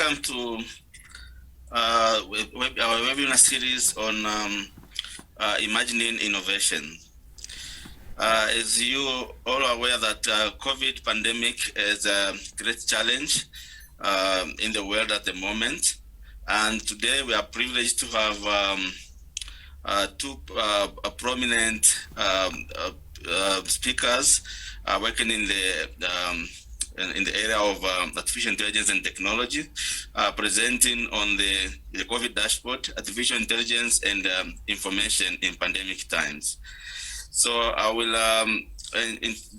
welcome to our webinar series on imagining innovation. As you all are aware that COVID pandemic is a great challenge in the world at the moment. And today we are privileged to have two prominent speakers working in the area of artificial intelligence and technology, presenting on the COVID dashboard, artificial intelligence and information in pandemic times. So I will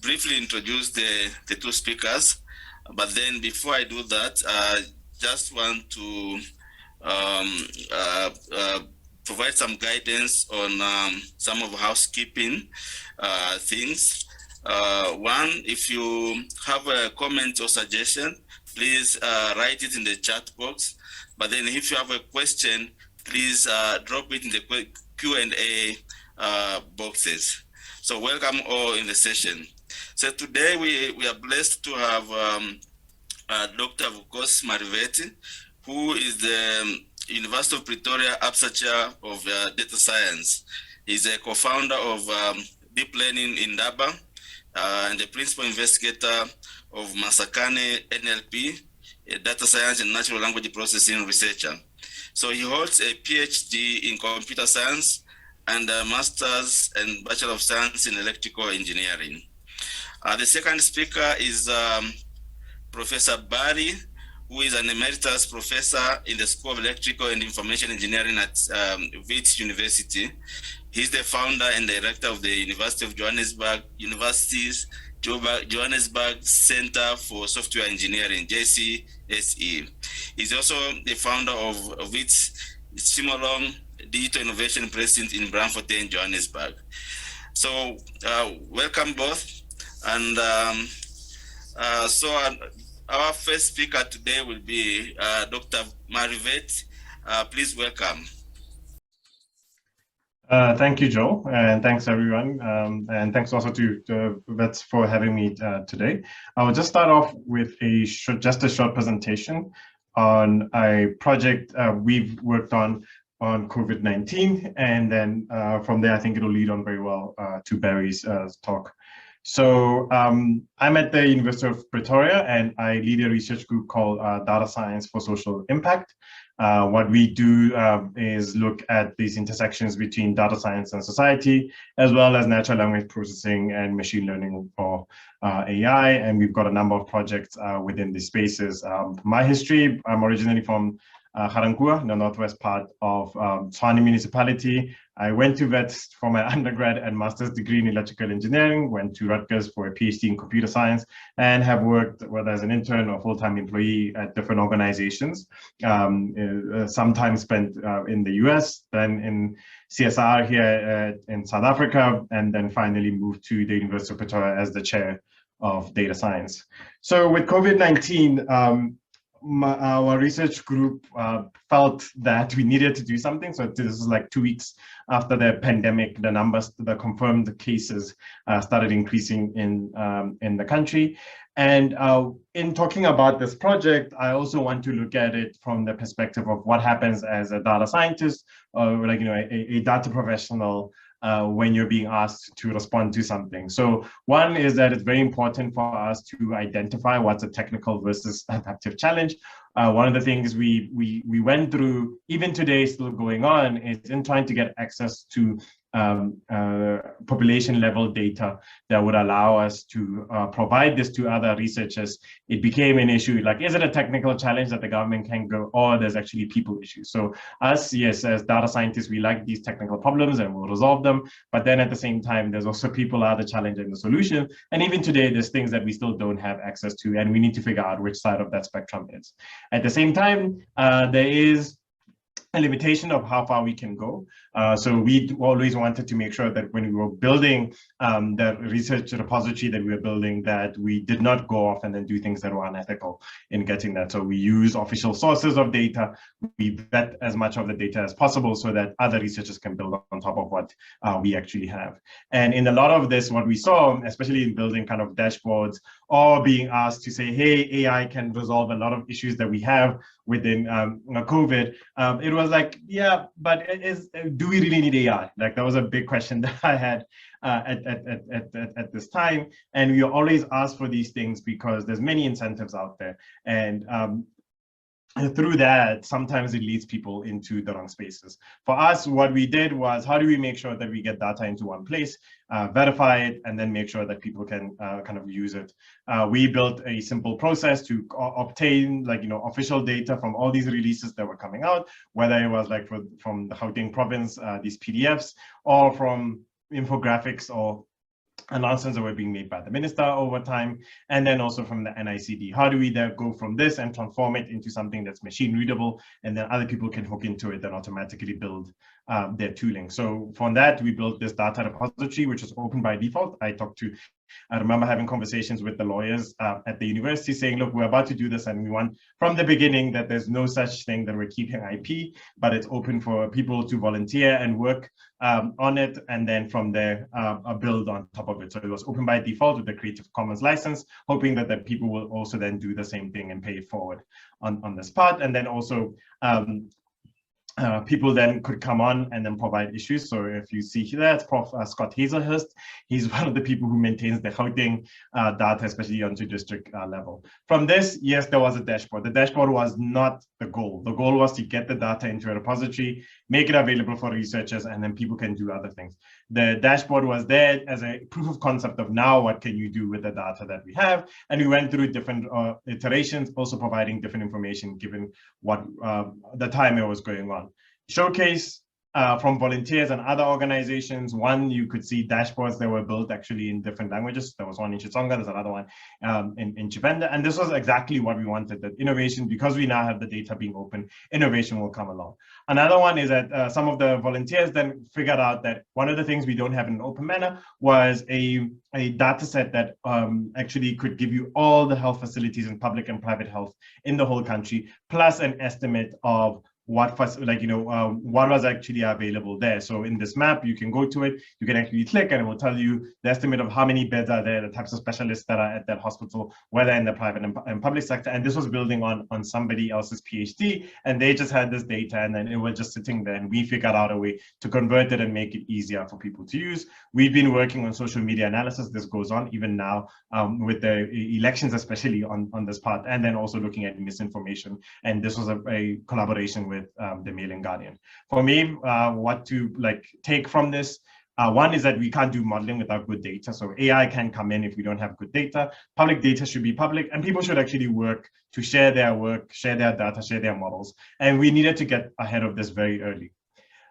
briefly introduce the two speakers, but then before I do that, I just want to provide some guidance on some of housekeeping things. One, if you have a comment or suggestion, please write it in the chat box. But then if you have a question, please drop it in the Q&A boxes. So welcome all in the session. So today we are blessed to have Dr. Vukosi Marivate, who is the University of Pretoria Chair of Data Science. He's a co-founder of Deep Learning in Daba, and the principal investigator of Masakane NLP, a data science and natural language processing researcher. So he holds a PhD in computer science and a master's and bachelor of science in electrical engineering. The second speaker is Professor Barry, who is an emeritus professor in the School of Electrical and Information Engineering at Wits University. He's the founder and director of the University of Johannesburg Center for Software Engineering, JCSE. He's also the founder of Wits Simulong Digital Innovation Precinct in Braamfontein, Johannesburg. So welcome both. And our first speaker today will be Dr. Marivate. Please welcome. Thank you, Joe, and thanks everyone, and thanks also to Vets for having me today. I will just start off with a short presentation on a project we've worked on COVID-19, and then from there I think it'll lead on very well to Barry's talk. So I'm at the University of Pretoria, and I lead a research group called Data Science for Social Impact. What we do is look at these intersections between data science and society, as well as natural language processing and machine learning for AI. And we've got a number of projects within these spaces. My history, I'm originally from Ga-Rankuwa, the northwest part of Tshwane municipality. I went to Wits for my undergrad and master's degree in electrical engineering, went to Rutgers for a PhD in computer science, and have worked whether as an intern or full-time employee at different organizations, sometimes spent in the US, then in CSR here in South Africa, and then finally moved to the University of Pretoria as the chair of data science. So with COVID-19, our research group felt that we needed to do something. So this is like 2 weeks after the pandemic, the numbers, the confirmed cases started increasing in the country. And in talking about this project, I also want to look at it from the perspective of what happens as a data scientist or like, a data professional when you're being asked to respond to something. So one is that it's very important for us to identify what's a technical versus adaptive challenge. One of the things we went through, even today still going on, is in trying to get access to population level data that would allow us to provide this to other researchers. It became an issue, like, is it a technical challenge that the government can go, or there's actually people issues? So us, yes, as data scientists, we like these technical problems and we'll resolve them. But then at the same time, there's also people are the challenge and the solution. And even today, there's things that we still don't have access to, and we need to figure out which side of that spectrum is. At the same time, there is a limitation of how far we can go. So we always wanted to make sure that when we were building the research repository that we were building, that we did not go off and then do things that were unethical in getting that. So we use official sources of data. We vet as much of the data as possible so that other researchers can build on top of what we actually have. And in a lot of this, what we saw, especially in building kind of dashboards or being asked to say, hey, AI can resolve a lot of issues that we have, within COVID, it was like, yeah, but do we really need AI? Like that was a big question that I had at this time. And we always ask for these things because there's many incentives out there. And through that, sometimes it leads people into the wrong spaces. For us, what we did was, how do we make sure that we get data into one place, verify it, and then make sure that people can kind of use it. We built a simple process to obtain, like, official data from all these releases that were coming out, whether it was like from the Gauteng province, these PDFs, or from infographics or announcements that were being made by the minister over time, and then also from the NICD. How do we then go from this and transform it into something that's machine readable, and then other people can hook into it and automatically build their tooling? So from that, we built this data repository, which is open by default. I remember having conversations with the lawyers at the university saying, look, we're about to do this, and we want from the beginning that there's no such thing that we're keeping IP, but it's open for people to volunteer and work on it, and then from there build on top of it. So it was open by default with the Creative Commons license, hoping that the people will also then do the same thing and pay it forward on this part. And then also people then could come on and then provide issues. So if you see here, that's Prof. Scott Hazelhurst. He's one of the people who maintains the Gauteng data, especially onto district level. From this, yes, there was a dashboard. The dashboard was not the goal. The goal was to get the data into a repository, make it available for researchers, and then people can do other things. The dashboard was there as a proof of concept of now what can you do with the data that we have. And we went through different iterations, also providing different information given what the time it was going on. Showcase from volunteers and other organizations. One, you could see dashboards that were built actually in different languages. There was one in Xitsonga, there's another one in Chivenda. And this was exactly what we wanted, that innovation, because we now have the data being open, innovation will come along. Another one is that some of the volunteers then figured out that one of the things we don't have in an open manner was a data set that actually could give you all the health facilities in public and private health in the whole country, plus an estimate of what was actually available there. So in this map, you can go to it, you can actually click, and it will tell you the estimate of how many beds are there, the types of specialists that are at that hospital, whether in the private and public sector. And this was building on somebody else's PhD, and they just had this data, and then it was just sitting there, and we figured out a way to convert it and make it easier for people to use. We've been working on social media analysis. This goes on even now with the elections, especially on this part, and then also looking at misinformation. And this was a collaboration with the Mail and Guardian. For me, what to take from this, one is that we can't do modeling without good data. So AI can come in if we don't have good data. Public data should be public, and people should actually work to share their work, share their data, share their models. And we needed to get ahead of this very early.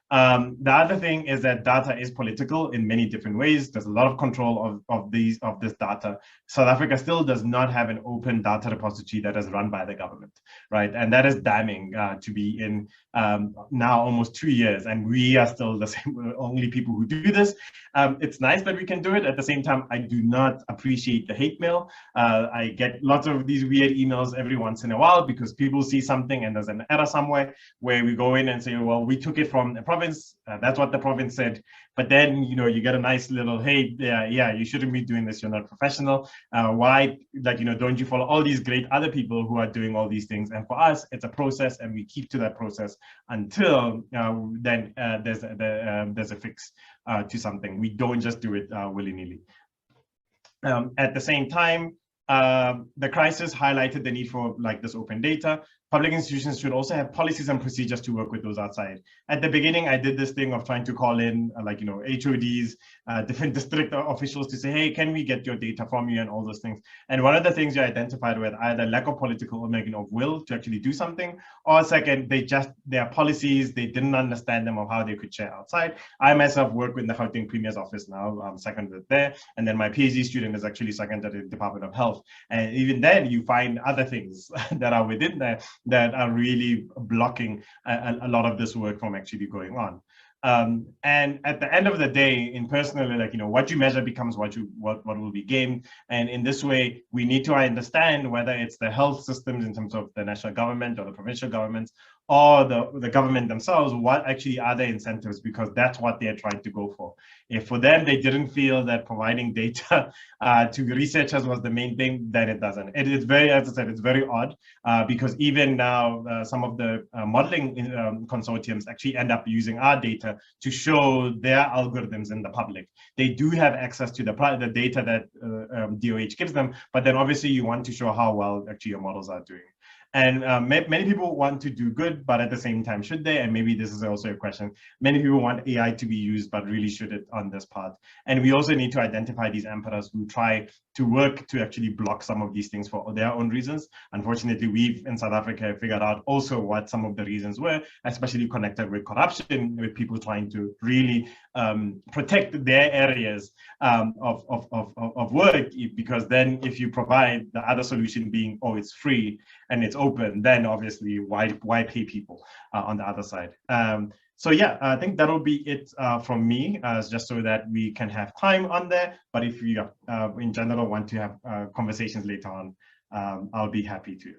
The other thing is that data is political in many different ways. There's a lot of control of this data. South Africa still does not have an open data repository that is run by the government, right? And that is damning to be in now almost 2 years, and we are still the same only people who do this. It's nice that we can do it. At the same time, I do not appreciate the hate mail. I get lots of these weird emails every once in a while because people see something and there's an error somewhere where we go in and say, well, we took it from a province. That's what the province said. But then, you get a nice little, hey, yeah, you shouldn't be doing this. You're not professional. Why, don't you follow all these great other people who are doing all these things? And for us, it's a process, and we keep to that process until then there's a fix to something. We don't just do it willy-nilly. At the same time, the crisis highlighted the need for this open data. Public institutions should also have policies and procedures to work with those outside. At the beginning, I did this thing of trying to call in HODs, different district officials to say, hey, can we get your data from you and all those things. And one of the things you identified with either lack of political of will to actually do something, or second, their policies, they didn't understand them of how they could share outside. I myself work with the Gauteng Premier's office now, I'm seconded there. And then my PhD student is actually seconded in the Department of Health. And even then you find other things that are within there that are really blocking a lot of this work from actually going on. And at the end of the day, in personally, what you measure becomes what will be gained. And in this way, we need to understand whether it's the health systems in terms of the national government or the provincial governments, or the government themselves, what actually are their incentives, because that's what they're trying to go for. If for them they didn't feel that providing data to researchers was the main thing, then it doesn't. It is very, as I said, it's very odd because even now some of the modeling consortiums actually end up using our data to show their algorithms in the public. They do have access to the data that DOH gives them, but then obviously you want to show how well actually your models are doing. And many people want to do good, but at the same time, should they? And maybe this is also a question. Many people want AI to be used, but really should it on this part? And we also need to identify these emperors who try to work to actually block some of these things for their own reasons. Unfortunately, we've in South Africa figured out also what some of the reasons were, especially connected with corruption, with people trying to really protect their areas of work, because then if you provide the other solution being, oh, it's free and it's open, then obviously why pay people on the other side? So yeah, I think that'll be it from me, just so that we can have time on there. But if you in general want to have conversations later on, I'll be happy to.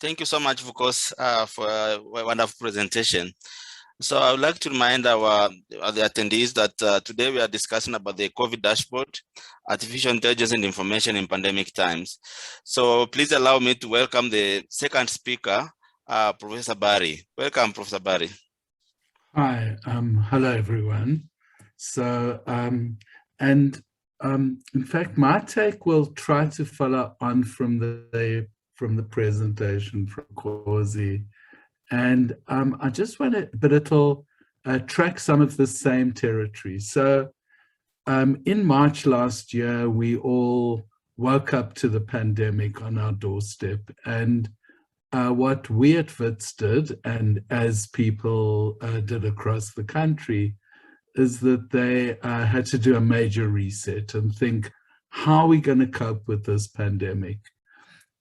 Thank you so much, Vukosi, for a wonderful presentation. So I would like to remind the attendees that today we are discussing about the COVID dashboard, artificial intelligence and information in pandemic times. So please allow me to welcome the second speaker, Professor Barry. Welcome, Professor Barry. Hi, hello everyone. So, in fact, my take will try to follow on from the presentation from Vukosi. And I just want to, but it'll track some of the same territory. So in March last year, we all woke up to the pandemic on our doorstep. And what we at WITS did, and as people did across the country, is that they had to do a major reset and think, how are we going to cope with this pandemic?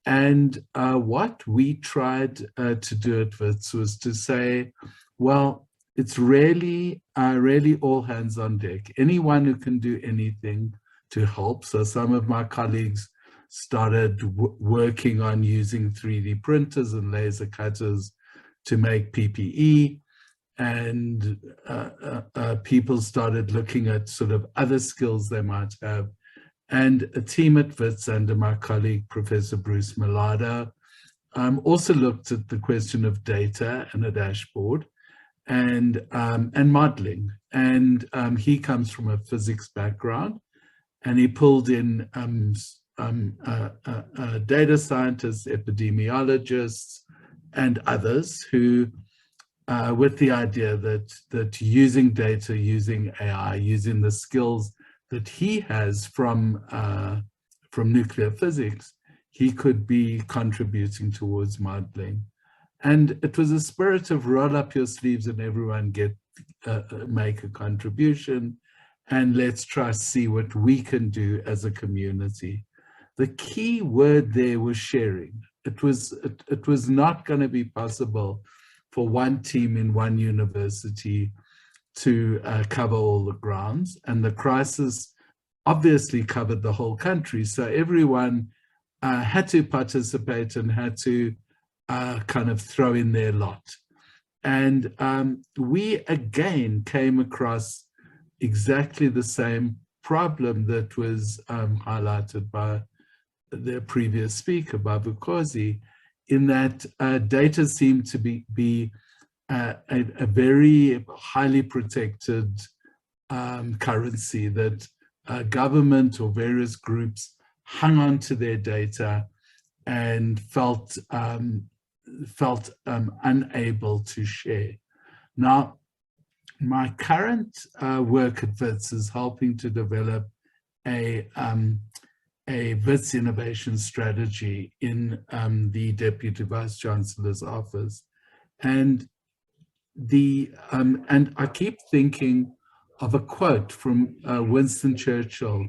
And what we tried to do at WITS was to say, well, it's really all hands on deck. Anyone who can do anything to help. So some of my colleagues started working on using 3D printers and laser cutters to make PPE. And people started looking at sort of other skills they might have. And a team at WITS under my colleague, Professor Bruce Malado, also looked at the question of data and a dashboard and modeling. And he comes from a physics background, and he pulled in data scientists, epidemiologists, and others who, with the idea that using data, using AI, using the skills that he has from nuclear physics, he could be contributing towards modeling. And it was a spirit of roll up your sleeves and everyone make a contribution, and let's try to see what we can do as a community. The key word there was sharing. It was not going to be possible for one team in one university to cover all the grounds, and the crisis obviously covered the whole country. So everyone had to participate and had to kind of throw in their lot. And we again came across exactly the same problem that was highlighted by the previous speaker, by Vukosi, in that data seemed to be a very highly protected currency that government or various groups hung on to their data and felt unable to share. Now, my current work at WITS is helping to develop a WITS innovation strategy in the Deputy Vice Chancellor's office. And I keep thinking of a quote from Winston Churchill,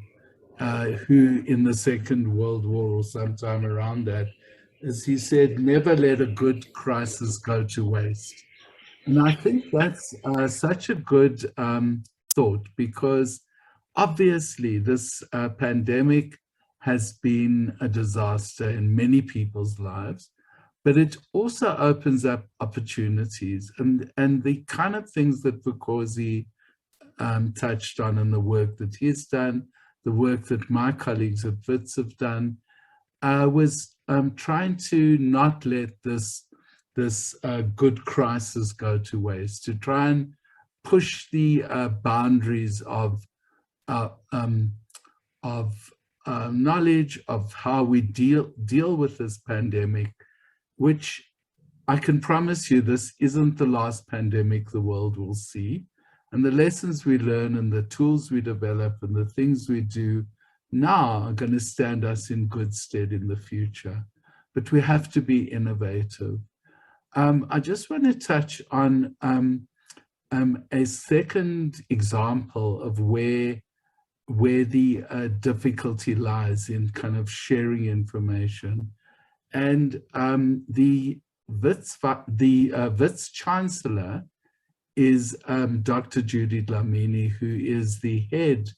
who in the Second World War or sometime around that, as he said, never let a good crisis go to waste. And I think that's such a good thought, because obviously this pandemic has been a disaster in many people's lives, but it also opens up opportunities, and the kind of things that Vukosi touched on in the work that he's done, the work that my colleagues at WITS have done, was trying to not let this good crisis go to waste, to try and push the boundaries of knowledge of how we deal with this pandemic, which I can promise you this isn't the last pandemic the world will see. And the lessons we learn and the tools we develop and the things we do now are going to stand us in good stead in the future. But we have to be innovative. I just want to touch on a second example of where the difficulty lies in kind of sharing information. And the WITS Chancellor is Dr. Judy Dlamini, who is the head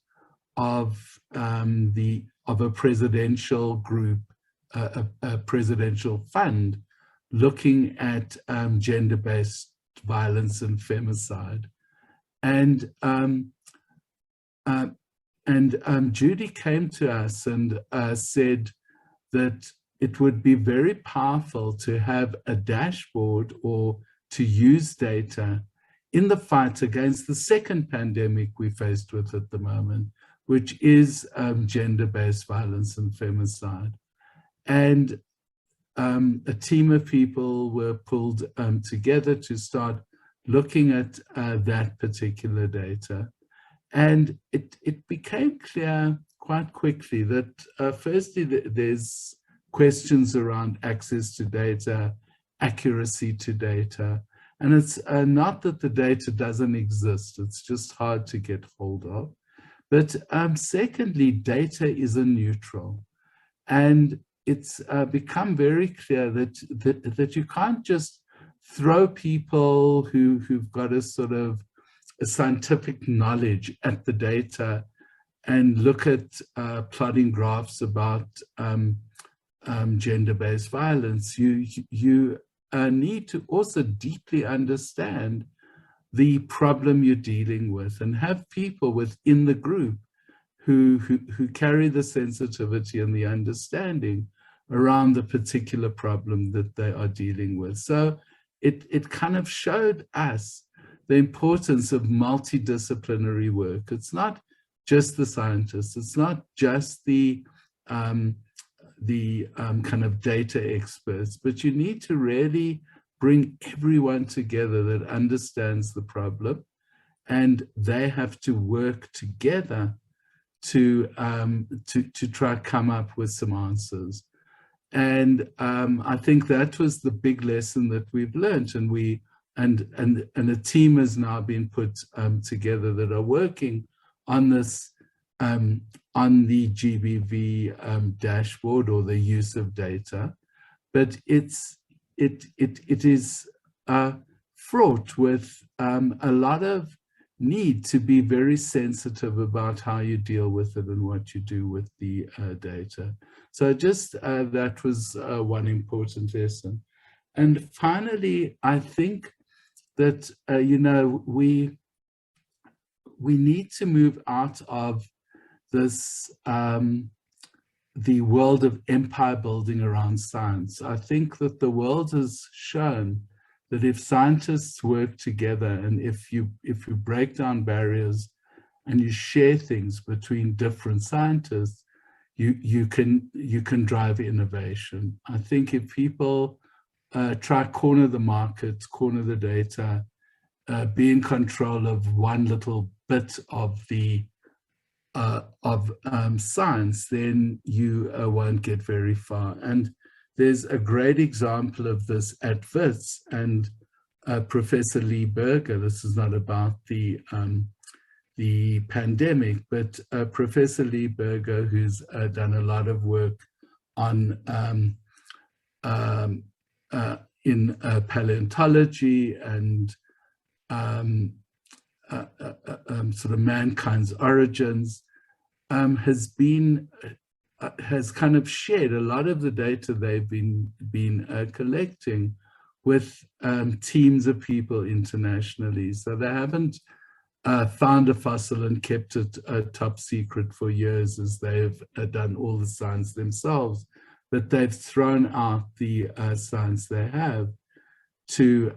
of a presidential group, a presidential fund looking at gender-based violence and femicide. And Judy came to us and said that it would be very powerful to have a dashboard or to use data in the fight against the second pandemic we're faced with at the moment, which is gender-based violence and femicide. And a team of people were pulled together to start looking at that particular data. And it became clear quite quickly that firstly, there's questions around access to data, accuracy to data. And it's not that the data doesn't exist, it's just hard to get hold of. But secondly, data isn't neutral. And it's become very clear that you can't just throw people who've got a sort of a scientific knowledge at the data and look at plotting graphs about gender-based violence. You need to also deeply understand the problem you're dealing with and have people within the group who carry the sensitivity and the understanding around the particular problem that they are dealing with. So it kind of showed us the importance of multidisciplinary work. It's not just the scientists, it's not just the kind of data experts, but you need to really bring everyone together that understands the problem, and they have to work together to try to come up with some answers. And I think that was the big lesson that we've learned, and a team has now been put together that are working on this, on the GBV dashboard or the use of data. But it is fraught with a lot of need to be very sensitive about how you deal with it and what you do with the data. So just that was one important lesson. And finally, I think that, you know, we need to move out of this, the world of empire building around science. I think that the world has shown that if scientists work together and if you break down barriers and you share things between different scientists, you can drive innovation. I think if people try corner the market, corner the data, be in control of one little bit of the science, then you won't get very far. And there's a great example of this at WITS, and Professor Lee Berger, this is not about the pandemic, but Professor Lee Berger, who's done a lot of work on in paleontology and sort of mankind's origins, has been has kind of shared a lot of the data they've been collecting with teams of people internationally. So they haven't found a fossil and kept it top secret for years as they've done all the science themselves, but they've thrown out the science they have to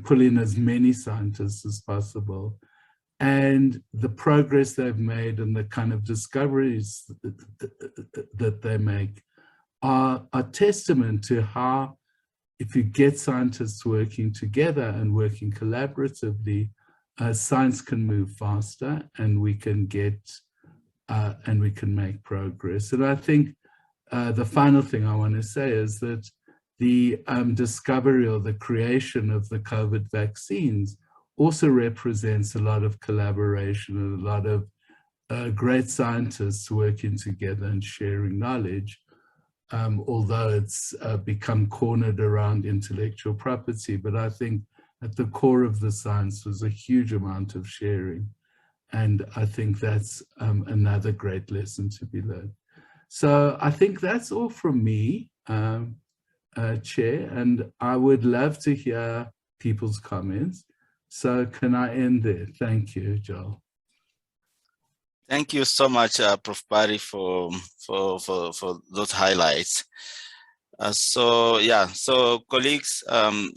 pull in as many scientists as possible. And the progress they've made and the kind of discoveries that they make are a testament to how, if you get scientists working together and working collaboratively, science can move faster and we can make progress. And I think the final thing I want to say is that the discovery or the creation of the COVID vaccines also represents a lot of collaboration and a lot of great scientists working together and sharing knowledge, although it's become cornered around intellectual property. But I think at the core of the science was a huge amount of sharing. And I think that's another great lesson to be learned. So I think that's all from me, Chair, and I would love to hear people's comments. So can I end there? Thank you, Joel. Thank you so much, Prof. Barry, for those highlights. So colleagues and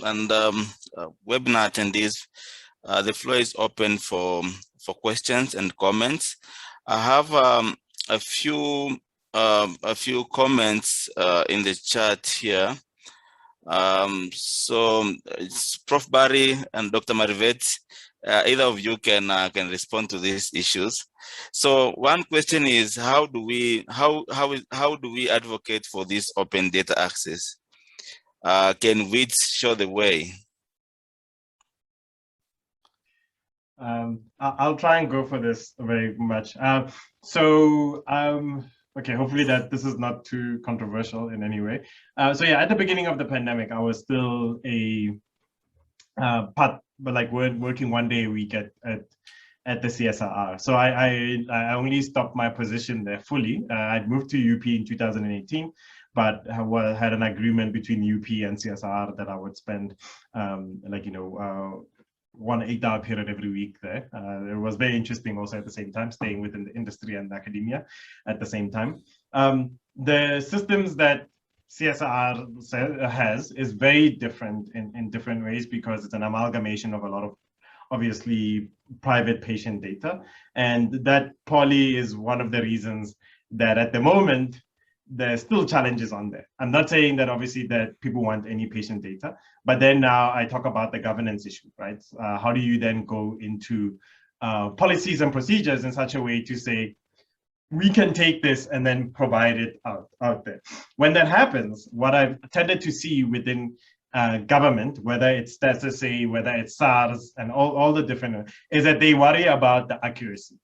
webinar attendees, the floor is open for questions and comments. I have a few comments in the chat here. So it's Prof. Barry and Dr. Marivate, either of you can respond to these issues. So one question is, how do we advocate for this open data access? Can WIDS show the way? I'll try and go for this very much. Okay, hopefully that this is not too controversial in any way. So yeah, at the beginning of the pandemic, I was still a working 1 day a week at the CSIR. So I only stopped my position there fully. I'd moved to UP in 2018, but had an agreement between UP and CSIR that I would spend 1 8-hour period every week there. It was very interesting also at the same time, staying within the industry and academia at the same time. The systems that CSIR has is very different in different ways because it's an amalgamation of a lot of obviously private patient data. And that probably is one of the reasons that at the moment, there's still challenges on there. I'm not saying that obviously that people want any patient data, but then now I talk about the governance issue, right? How do you then go into policies and procedures in such a way to say, we can take this and then provide it out there. When that happens, what I've tended to see within government, whether it's SSA, whether it's SARS and all the different, is that they worry about the accuracy.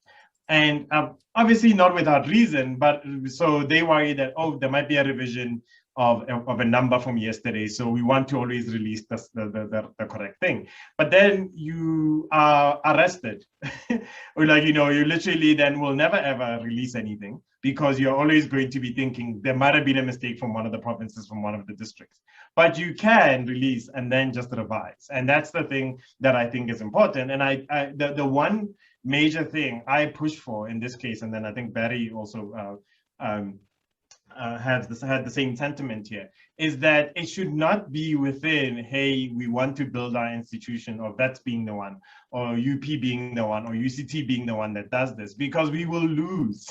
And obviously not without reason, but so they worry that, oh, there might be a revision of a number from yesterday, so we want to always release the correct thing. But then you are arrested. Or you literally then will never ever release anything because you're always going to be thinking there might have been a mistake from one of the provinces, from one of the districts. But you can release and then just revise. And that's the thing that I think is important. And the one major thing I push for in this case, and then I think Barry also had the same sentiment here, is that it should not be within, hey, we want to build our institution, or VETS being the one, or UP being the one, or UCT being the one that does this, because we will lose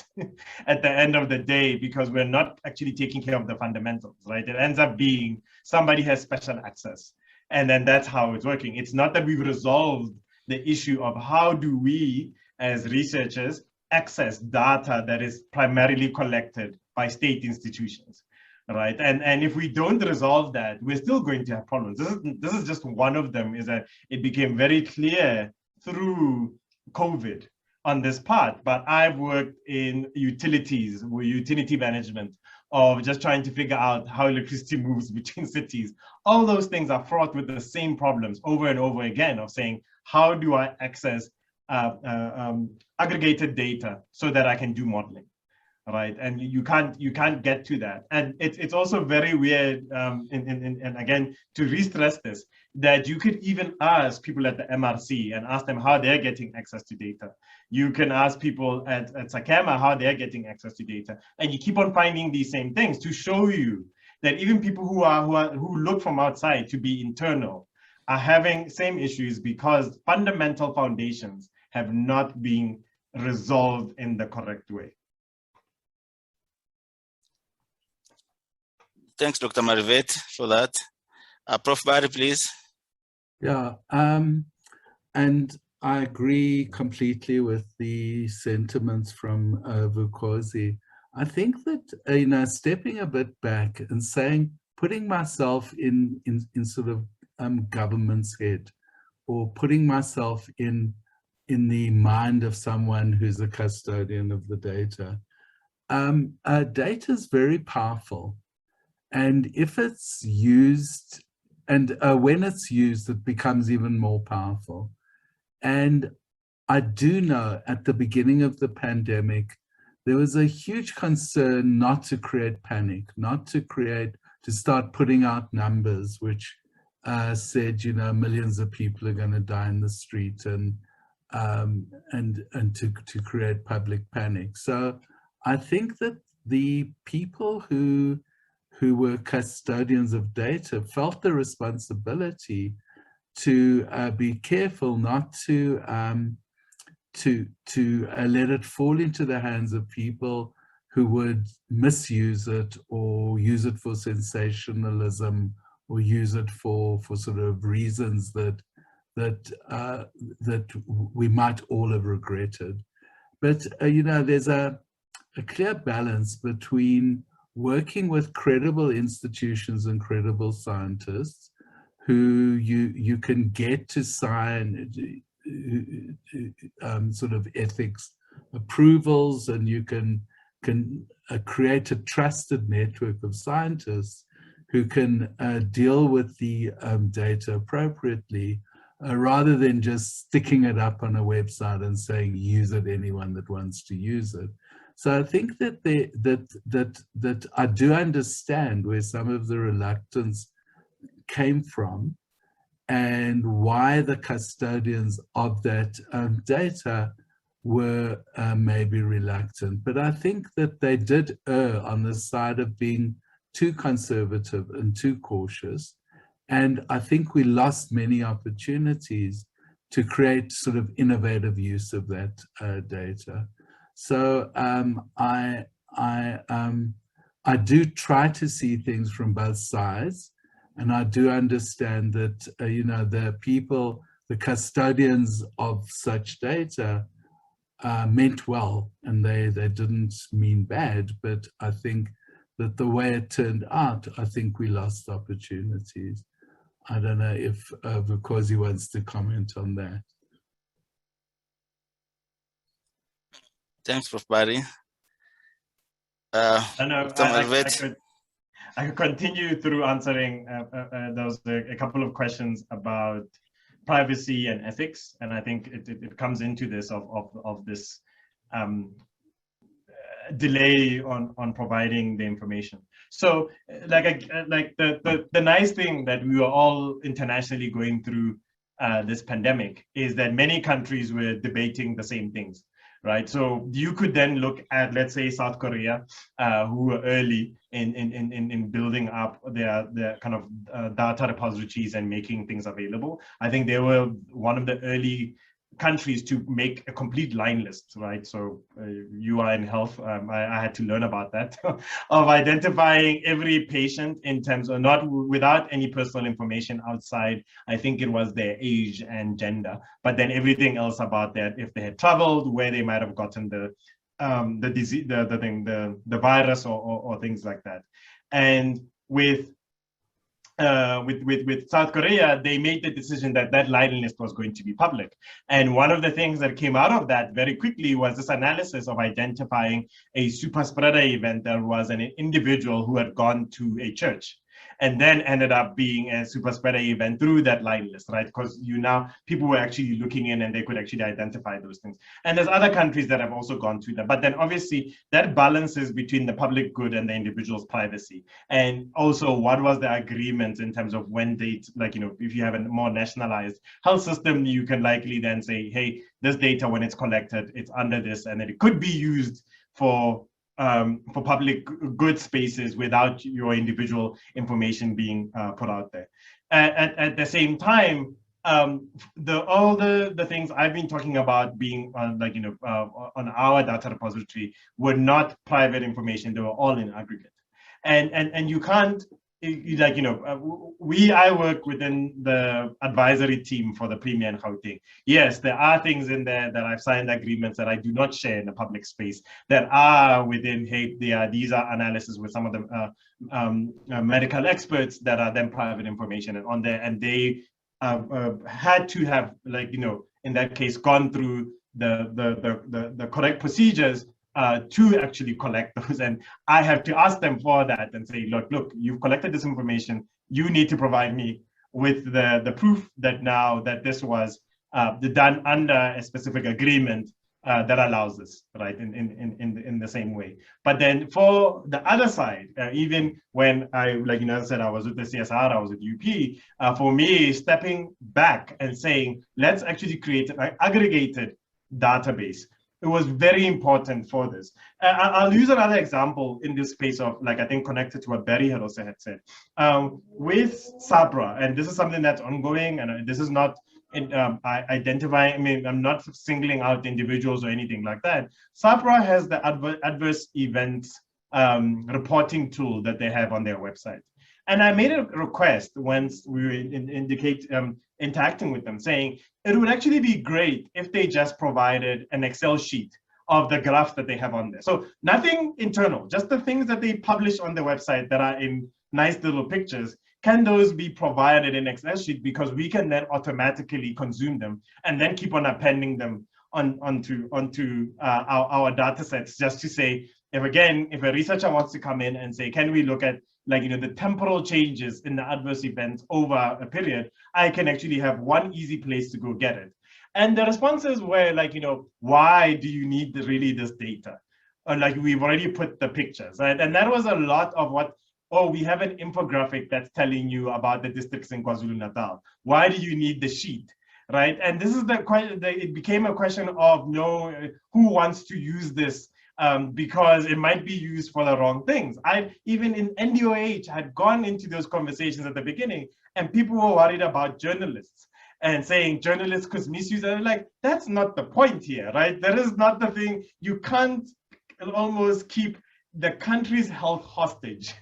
at the end of the day because we're not actually taking care of the fundamentals, right? It ends up being somebody has special access, and then that's how it's working. It's not that we've resolved the issue of how do we, as researchers, access data that is primarily collected by state institutions, right? And if we don't resolve that, we're still going to have problems. This is just one of them, is that it became very clear through COVID on this part, but I've worked in utilities, utility management, of just trying to figure out how electricity moves between cities. All those things are fraught with the same problems over and over again of saying, how do I access aggregated data so that I can do modeling, right? And you can't get to that. And it's also very weird, and again, to re-stress this, that you could even ask people at the MRC and ask them how they're getting access to data. You can ask people at Sakema how they're getting access to data, and you keep on finding these same things to show you that even people who look from outside to be internal are having same issues because fundamental foundations have not been resolved in the correct way. Thanks, Dr. Marivate, for that. Prof. Barry, please. Yeah, and I agree completely with the sentiments from Vukosi. I think that, stepping a bit back and saying, putting myself in sort of government's head, or putting myself in the mind of someone who's a custodian of the data. Data is very powerful. And if it's used, and when it's used, it becomes even more powerful. And I do know at the beginning of the pandemic, there was a huge concern not to create panic, not to start putting out numbers which said, millions of people are going to die in the street, and to create public panic. So I think that the people who were custodians of data felt the responsibility to be careful not to let it fall into the hands of people who would misuse it or use it for sensationalism or use it for sort of reasons that we might all have regretted. But there's a clear balance between working with credible institutions and credible scientists who you can get to sign sort of ethics approvals, and you can create a trusted network of scientists who can deal with the data appropriately, rather than just sticking it up on a website and saying use it anyone that wants to use it. So I think that that I do understand where some of the reluctance came from, and why the custodians of that data were maybe reluctant. But I think that they did err on the side of being too conservative and too cautious. And I think we lost many opportunities to create sort of innovative use of that data. So I do try to see things from both sides, and I do understand that the people, the custodians of such data, meant well, and they didn't mean bad. But I think that the way it turned out, I think we lost opportunities. I don't know if Vukosi wants to comment on that. Thanks, Prof. Barry. I could continue through answering those a couple of questions about privacy and ethics, and I think it comes into this of this delay on providing the information. So the nice thing that we were all internationally going through this pandemic is that many countries were debating the same things, right? So you could then look at, let's say, South Korea, who were early in building up their kind of data repositories and making things available. I think they were one of the early countries to make a complete line list, right? So you are in health, I had to learn about that, of identifying every patient in terms of not without any personal information outside, I think it was their age and gender, but then everything else about that, if they had traveled, where they might have gotten the disease, the virus or things like that. And with South Korea, they made the decision that that line list was going to be public. And one of the things that came out of that very quickly was this analysis of identifying a super spreader event. There was an individual who had gone to a church. and then ended up being a super spreader event through that line list, right? Because people were actually looking in and they could actually identify those things. And there's other countries that have also gone through that. But then obviously that balances between the public good and the individual's privacy. And also what was the agreement in terms of when date, like, if you have a more nationalized health system, you can likely then say, hey, this data, when it's collected, it's under this, and then it could be used for public good spaces without your individual information being put out there. At the same time, all the things I've been talking about being on, on our data repository were not private information; they were all in aggregate, and you can't. I work within the advisory team for the Premier in Gauteng. Yes, there are things in there that I've signed agreements that I do not share in the public space that are within, hey, these are analysis with some of the medical experts that are then private information and on there, and they had to have, in that case, gone through the correct procedures to actually collect those. And I have to ask them for that and say, look, you've collected this information. You need to provide me with the proof that now that this was done under a specific agreement that allows this, right, in the same way. But then for the other side, even when I said, I was with the CSR, I was with UP, for me, stepping back and saying, let's actually create an aggregated database. It was very important for this. I'll use another example in this space of, I think, connected to what Barry had also had said. With SAPRA, and this is something that's ongoing, and this is not identifying, I'm not singling out individuals or anything like that. SAPRA has the adverse events reporting tool that they have on their website. And I made a request once we were interacting with them, saying it would actually be great if they just provided an Excel sheet of the graphs that they have on there. So nothing internal, just the things that they publish on their website that are in nice little pictures. Can those be provided in Excel sheet? Because we can then automatically consume them and then keep on appending them onto our data sets, just to say, if a researcher wants to come in and say, can we look at the temporal changes in the adverse events over a period, I can actually have one easy place to go get it. And the responses were why do you need really this data? And we've already put the pictures, right? And that was a lot of what, we have an infographic that's telling you about the districts in KwaZulu-Natal. Why do you need the sheet, right? And this is it became a question of, who wants to use this? Because it might be used for the wrong things. Even in NDOH, had gone into those conversations at the beginning, and people were worried about journalists and saying journalists could misuse it. That's not the point here, right? That is not the thing. You can't almost keep the country's health hostage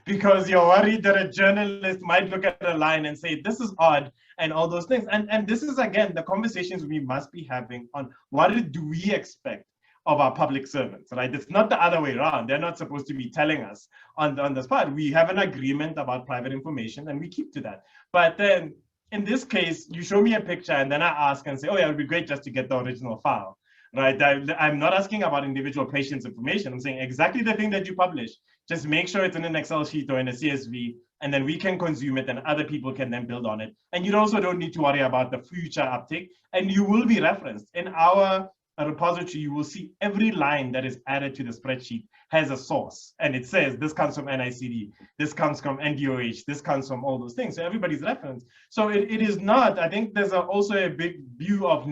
because you're worried that a journalist might look at a line and say, this is odd, and all those things. And this is, again, the conversations we must be having on what do we expect of our public servants, right? It's not the other way around. They're not supposed to be telling us on this part. We have an agreement about private information and we keep to that. But then in this case, you show me a picture and then I ask and say, yeah, it would be great just to get the original file, right? I'm not asking about individual patients' information. I'm saying exactly the thing that you publish. Just make sure it's in an Excel sheet or in a CSV, and then we can consume it and other people can then build on it. And you also don't need to worry about the future uptake, and you will be referenced. In our repository, you will see every line that is added to the spreadsheet has a source, and it says this comes from NICD, this comes from NDOH, this comes from all those things. So everybody's referenced. So it is not, I think there's also a big view of,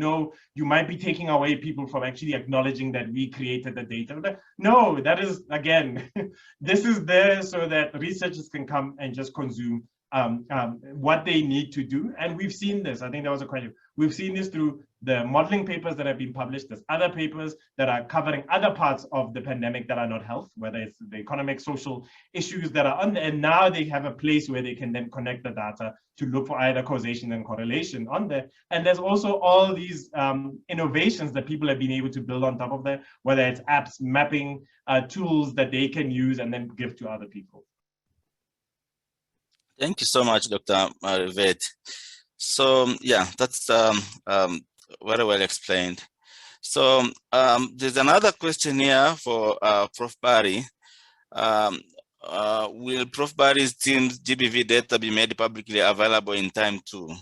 you might be taking away people from actually acknowledging that we created the data. No, that is, again, this is there so that researchers can come and just consume what they need to do. And we've seen this. I think that was a question. We've seen this through the modeling papers that have been published. There's other papers that are covering other parts of the pandemic that are not health, whether it's the economic, social issues that are on there. And now they have a place where they can then connect the data to look for either causation and correlation on there. And there's also all these innovations that people have been able to build on top of that, whether it's apps, mapping, tools that they can use and then give to other people. Thank you so much, Dr. Marivate. So yeah, that's very well explained. So there's another question here for Prof. Barry. will Prof. Barry's team's GBV data be made publicly available in time too?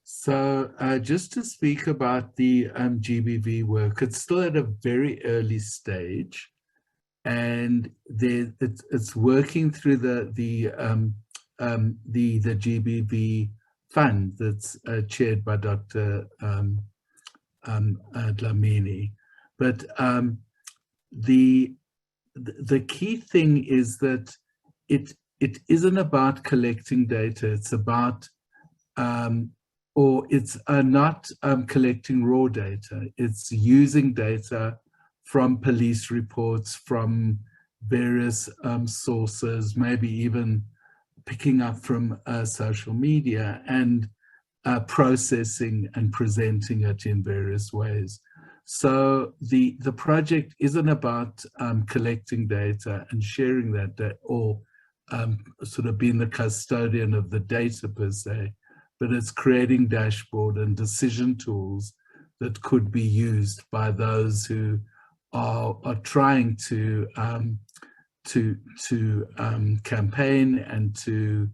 So just to speak about the GBV work, it's still at a very early stage, and it's working through the GBV fund that's chaired by Dr. Dlamini. But the key thing is that it isn't about collecting data. It's about it's not collecting raw data. It's using data from police reports, from various sources, maybe even picking up from social media, and processing and presenting it in various ways. So the project isn't about collecting data and sharing that data, or sort of being the custodian of the data per se, but it's creating dashboard and decision tools that could be used by those who are trying to campaign and to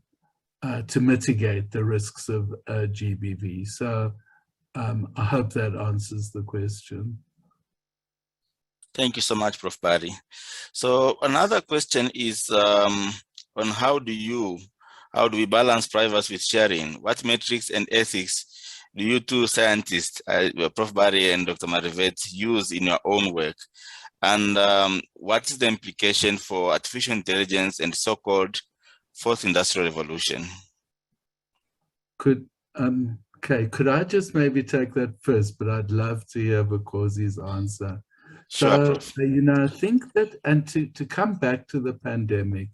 mitigate the risks of GBV. So I hope that answers the question. Thank you so much, Prof. Barry. So another question is on how do we balance privacy with sharing? What metrics and ethics do you two scientists, Prof. Barry and Dr. Marivate, use in your own work? And what is the implication for artificial intelligence and so-called fourth industrial revolution? Could I just maybe take that first, but I'd love to hear Vukosi's answer. Sure, So, you know, I think that, and to come back to the pandemic,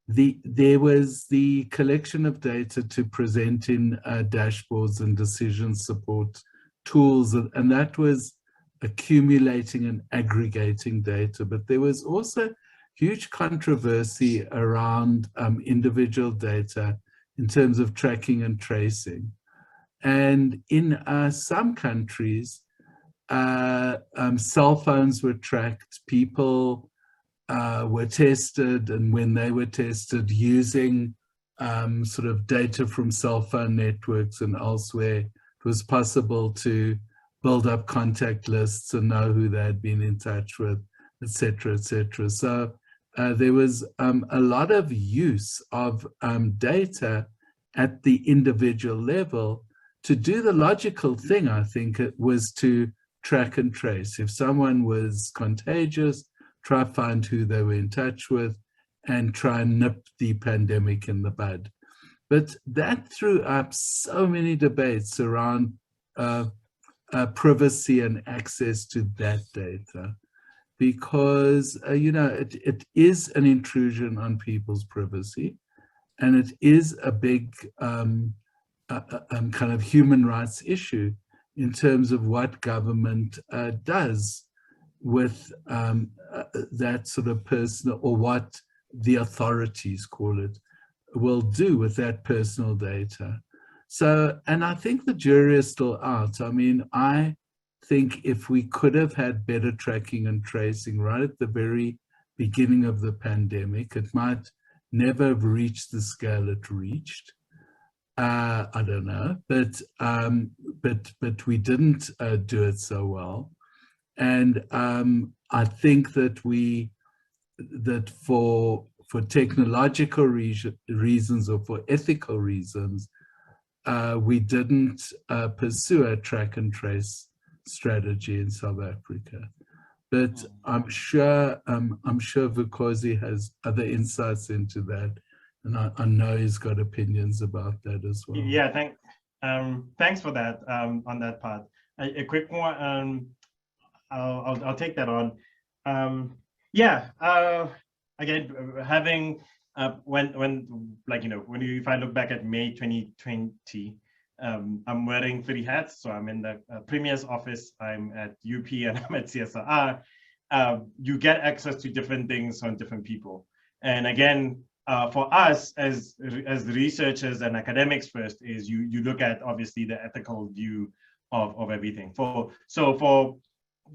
there was the collection of data to present in dashboards and decision support tools, and that was accumulating and aggregating data. But there was also huge controversy around individual data in terms of tracking and tracing. And in some countries, cell phones were tracked, people were tested, and when they were tested using sort of data from cell phone networks and elsewhere, it was possible to build up contact lists and know who they had been in touch with, et cetera, et cetera. So there was a lot of use of data at the individual level. To do the logical thing, I think, it was to track and trace. If someone was contagious, try to find who they were in touch with and try and nip the pandemic in the bud. But that threw up so many debates around privacy and access to that data, because you know, it is an intrusion on people's privacy, and it is a big kind of human rights issue in terms of what government does with that sort of personal, or what the authorities, call it, will do with that personal data. So, and I think the jury is still out. I mean, I think if we could have had better tracking and tracing right at the very beginning of the pandemic, it might never have reached the scale it reached. I don't know, but we didn't do it so well. And I think that for technological reasons or for ethical reasons, we didn't pursue a track and trace strategy in South Africa. But I'm sure Vukosi has other insights into that, and I know he's got opinions about that as well. Yeah, thanks for that on that part. A quick one. I'll take that on. Again, having if I look back at May 2020, I'm wearing 3 hats. So I'm in the Premier's office, I'm at UP, and I'm at CSIR. You get access to different things on different people. And again, for us as researchers and academics first, is you look at obviously the ethical view of everything. For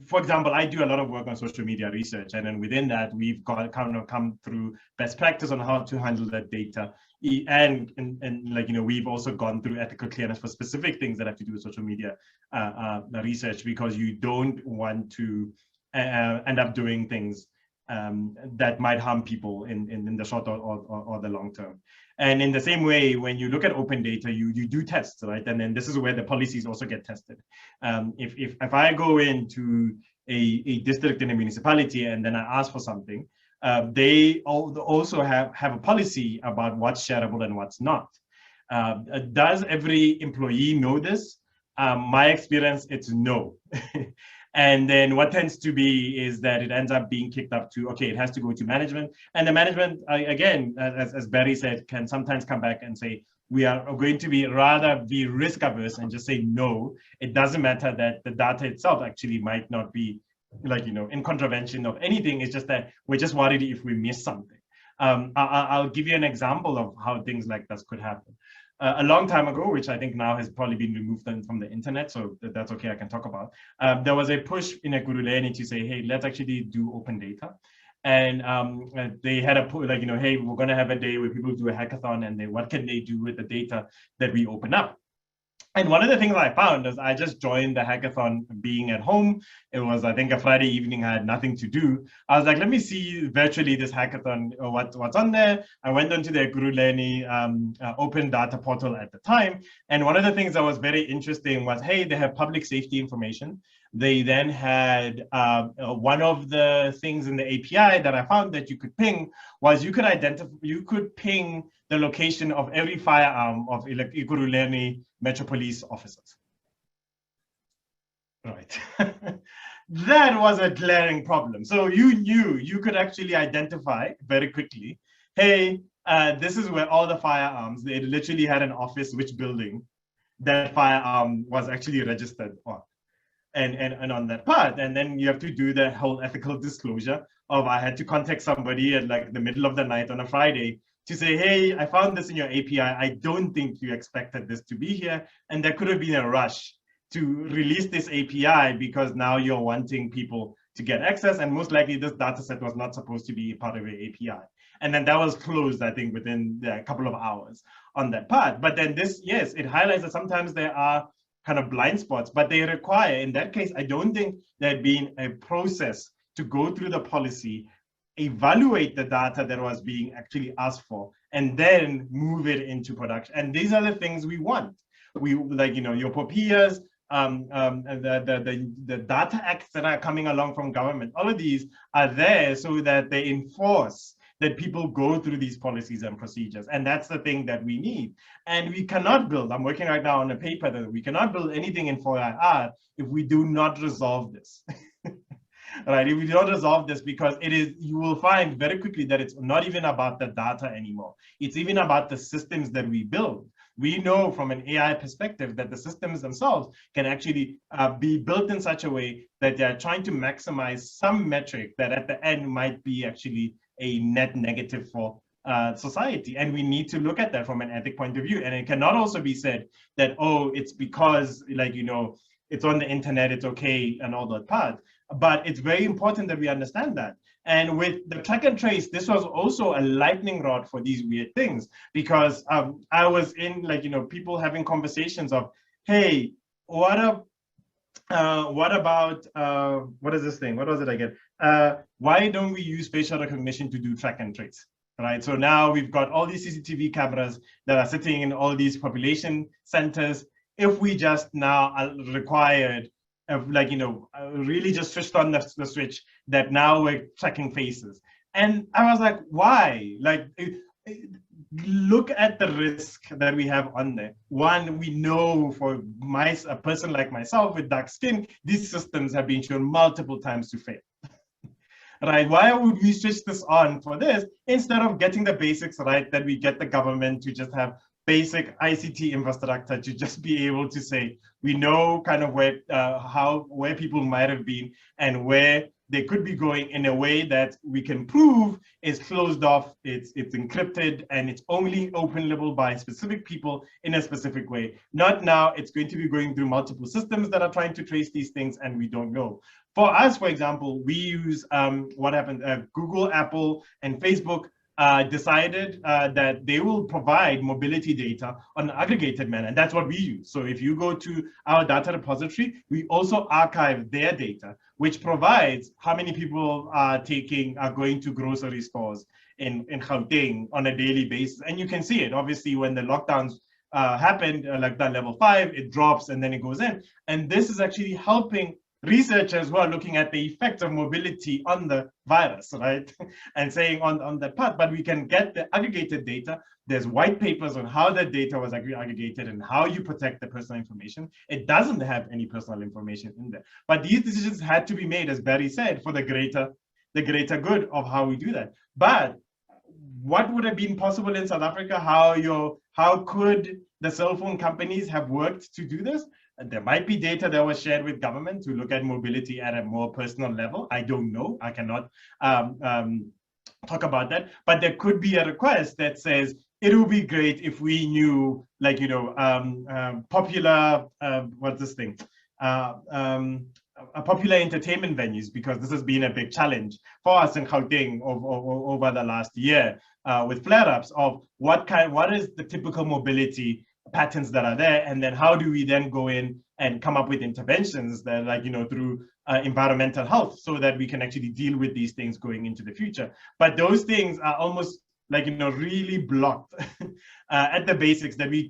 for example, I do a lot of work on social media research, and then within that, we've got kind of come through best practice on how to handle that data. And like, you know, we've also gone through ethical clearness for specific things that have to do with social media research, because you don't want to end up doing things that might harm people in the short or the long term. And in the same way, when you look at open data, you do tests, right? And then this is where the policies also get tested. If I go into a district in a municipality and then I ask for something, they also have a policy about what's shareable and what's not. Does every employee know this? My experience, it's no. And then what tends to be is that it ends up being kicked up to, okay, it has to go to management. And the management, again, as Barry said, can sometimes come back and say, we are going to be risk averse and just say, no, it doesn't matter that the data itself actually might not be, like, you know, in contravention of anything. It's just that we're just worried if we miss something. I'll give you an example of how things like this could happen. A long time ago, which I think now has probably been removed from the internet, so that's okay, I can talk about. There was a push in Ekurhuleni to say, hey, let's actually do open data. And they had a, like, you know, hey, we're going to have a day where people do a hackathon, and what can they do with the data that we open up? And one of the things I found is I just joined the hackathon being at home. It was, I think, a Friday evening. I had nothing to do. I was like, let me see virtually this hackathon, what's on there. I went onto the Ekurhuleni open data portal at the time. And one of the things that was very interesting was, hey, they have public safety information. They then had one of the things in the API that I found that you could ping was you could ping the location of every firearm of Ekurhuleni Metro Police officers. Right. That was a glaring problem. So you knew you could actually identify very quickly, hey, this is where all the firearms, they literally had an office, which building that firearm was actually registered on. And on that part, and then you have to do the whole ethical disclosure of, I had to contact somebody at like the middle of the night on a Friday to say, hey, I found this in your API. I don't think you expected this to be here. And there could have been a rush to release this API because now you're wanting people to get access. And most likely this data set was not supposed to be part of your API. And then that was closed, I think, within a couple of hours on that part. But then this, yes, it highlights that sometimes there are kind of blind spots, but they require, in that case, I don't think there'd been a process to go through the policy, evaluate the data that was being actually asked for, and then move it into production. And these are the things we want. We, like, you know, your POPIAs, the data acts that are coming along from government, all of these are there so that they enforce that people go through these policies and procedures. And that's the thing that we need. And we cannot build, I'm working right now on a paper that we cannot build anything in 4IR if we do not resolve this. Right, if we don't resolve this, because it is, you will find very quickly that it's not even about the data anymore. It's even about the systems that we build. We know from an AI perspective that the systems themselves can actually be built in such a way that they're trying to maximize some metric that at the end might be actually a net negative for society. And we need to look at that from an ethic point of view. And it cannot also be said that, oh, it's because, like, you know, it's on the internet, it's okay, and all that part. But it's very important that we understand that. And with the track and trace, this was also a lightning rod for these weird things, because I was in, like, you know, people having conversations of, hey, what about, what is this thing? What was it again? Why don't we use facial recognition to do track and trace? Right, so now we've got all these CCTV cameras that are sitting in all these population centers. If we just now are required, like, you know, really just switched on the switch that now we're tracking faces. And I was like, why? Like, look at the risk that we have on there. One, we know for a person like myself with dark skin, these systems have been shown multiple times to fail. Right, why would we switch this on for this instead of getting the basics right, that we get the government to just have basic ICT infrastructure to just be able to say, we know kind of where people might have been and where they could be going in a way that we can prove is closed off, it's encrypted, and it's only openable by specific people in a specific way. Not now, it's going to be going through multiple systems that are trying to trace these things, and we don't know. For us, for example, we use Google, Apple, and Facebook decided that they will provide mobility data on an aggregated manner, and that's what we use. So if you go to our data repository, we also archive their data, which provides how many people are going to grocery stores in Gauteng on a daily basis. And you can see it, obviously, when the lockdowns happened, like that level 5, it drops and then it goes in. And this is actually helping researchers who are looking at the effects of mobility on the virus, right? And saying on that part, but we can get the aggregated data. There's white papers on how that data was aggregated and how you protect the personal information. It doesn't have any personal information in there. But these decisions had to be made, as Barry said, for the greater good of how we do that. But what would have been possible in South Africa? How could the cell phone companies have worked to do this? There might be data that was shared with government to look at mobility at a more personal level. I don't know. I cannot talk about that. But there could be a request that says, it would be great if we knew, like, popular, what's this thing? Popular entertainment venues, because this has been a big challenge for us in Gauteng over the last year with flare-ups of what is the typical mobility patterns that are there, and then how do we then go in and come up with interventions that, like, through environmental health, so that we can actually deal with these things going into the future. But those things are almost like, really blocked at the basics, that we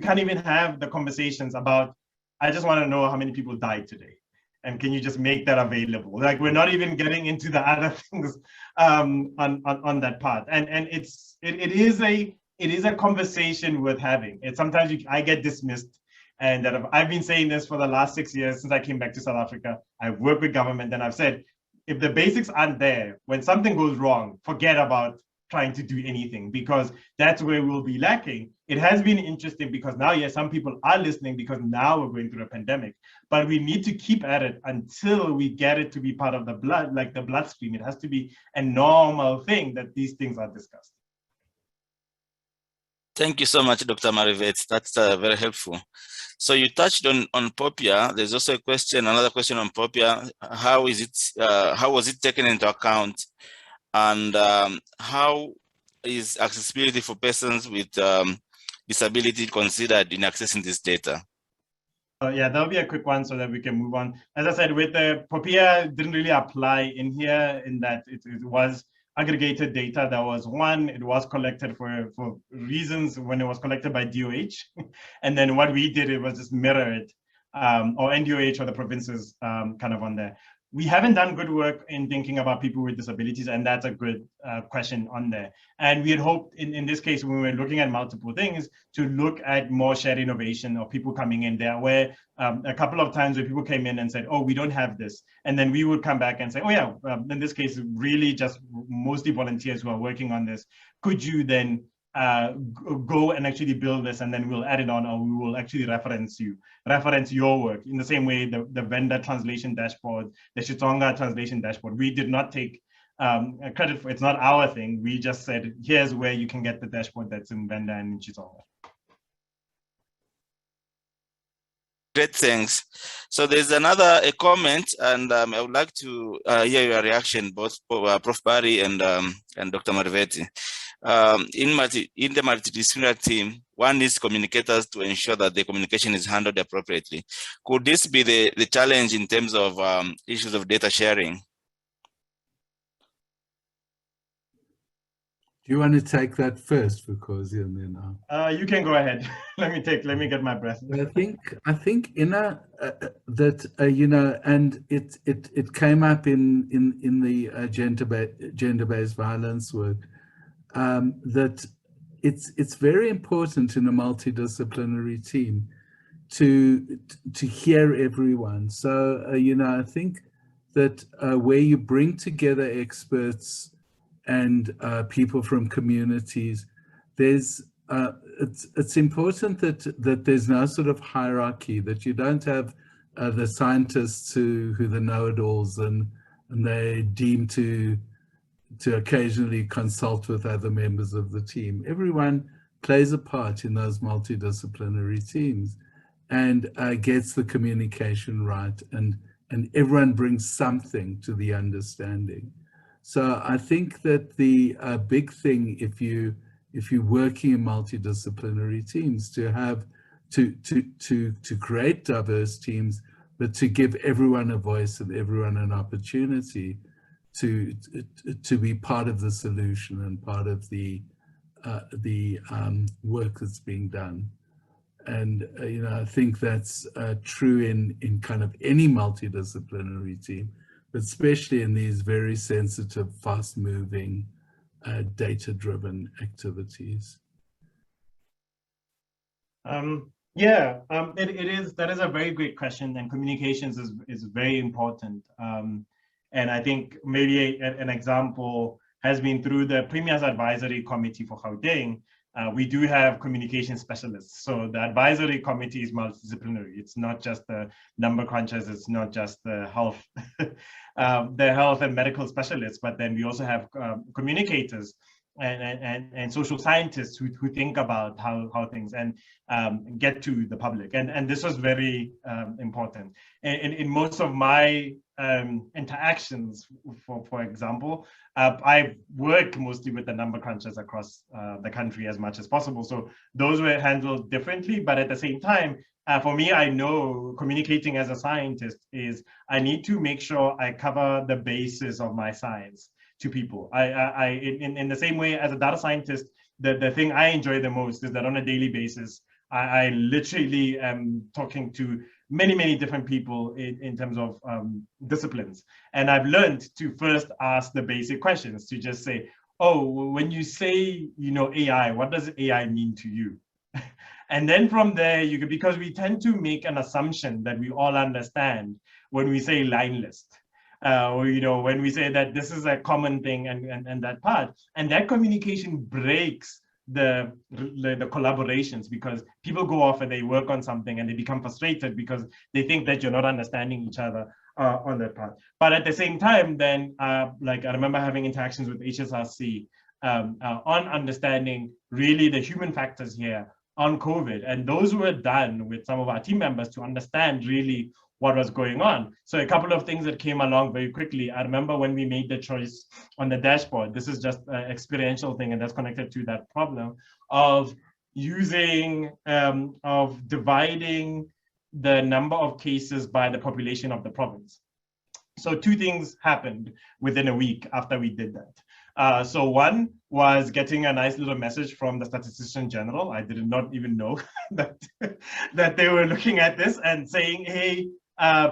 can't even have the conversations about, I just want to know how many people died today, and can you just make that available? Like, we're not even getting into the other things on that part. And it is a conversation worth having. It's sometimes I get dismissed, and that I've been saying this for the last 6 years since I came back to South Africa. I've worked with government, and I've said, if the basics aren't there, when something goes wrong, forget about trying to do anything, because that's where we'll be lacking. It has been interesting because now, yes, some people are listening because now we're going through a pandemic, but we need to keep at it until we get it to be part of the blood, like the bloodstream. It has to be a normal thing that these things are discussed. Thank you so much, Dr. Marivate. That's very helpful. So you touched on POPIA. There's also another question on POPIA. How was it taken into account? And how is accessibility for persons with disability considered in accessing this data? Yeah, that'll be a quick one so that we can move on. As I said, with the POPIA, didn't really apply in here, in that it was aggregated data. That was one. It was collected for reasons when it was collected by DOH. And then what we did, it was just mirror it, or NDOH or the provinces kind of on there. We haven't done good work in thinking about people with disabilities, and that's a good question on there. And we had hoped in this case, when we were looking at multiple things, to look at more shared innovation of people coming in there, where a couple of times where people came in and said, oh, we don't have this. And then we would come back and say, oh yeah, in this case, really just mostly volunteers who are working on this. Could you then go and actually build this, and then we'll add it on, or we will actually reference your work in the same way the vendor translation dashboard, the Xitsonga translation dashboard. We did not take credit for, it's not our thing. We just said, here's where you can get the dashboard that's in vendor and in Xitsonga. Great, thanks. So there's a comment, and I would like to hear your reaction, both Prof. Barry and Dr. Marivate. In the multidisciplinary team, one needs communicators to ensure that the communication is handled appropriately. Could this be the challenge in terms of issues of data sharing? Do you want to take that first, Vukosi, and then you can go ahead. let me get my breath. I think in that and it came up in the gender-based violence work, that it's very important in a multidisciplinary team to hear everyone. So I think that where you bring together experts and people from communities, there's it's important that there's no sort of hierarchy, that you don't have the scientists who the know-it-alls and and they deem to occasionally consult with other members of the team. Everyone plays a part in those multidisciplinary teams and gets the communication right, and everyone brings something to the understanding. So I think that the big thing, if you're working in multidisciplinary teams, to have to create diverse teams, but to give everyone a voice and everyone an opportunity to be part of the solution and part of the work that's being done. And I think that's true in kind of any multidisciplinary team, but especially in these very sensitive, fast-moving, data-driven activities. That is a very great question, and communications is very important. And I think maybe an example has been through the Premier's Advisory Committee for Gauteng. We do have communication specialists. So the advisory committee is multidisciplinary. It's not just the number crunchers, it's not just the health, the health and medical specialists, but then we also have communicators and social scientists who think about how things and get to the public. And this was very important. And in most of my interactions, for example, I work mostly with the number crunchers across the country as much as possible. So those were handled differently, but at the same time, for me, I know communicating as a scientist is I need to make sure I cover the basis of my science to people. In the same way as a data scientist, the thing I enjoy the most is that on a daily basis, I literally am talking to many different people in terms of disciplines. And I've learned to first ask the basic questions, to just say, oh, when you say, AI, what does AI mean to you? And then from there, because we tend to make an assumption that we all understand when we say line list. Or, when we say that this is a common thing and that part, and that communication breaks the collaborations, because people go off and they work on something and they become frustrated because they think that you're not understanding each other on that part. But at the same time, then, like I remember having interactions with HSRC on understanding really the human factors here on COVID, and those were done with some of our team members to understand really what was going on. So a couple of things that came along very quickly. I remember when we made the choice on the dashboard, this is just an experiential thing, and that's connected to that problem of using, of dividing the number of cases by the population of the province. So two things happened within a week after we did that. So one was getting a nice little message from the Statistician General. I did not even know that they were looking at this and saying, hey,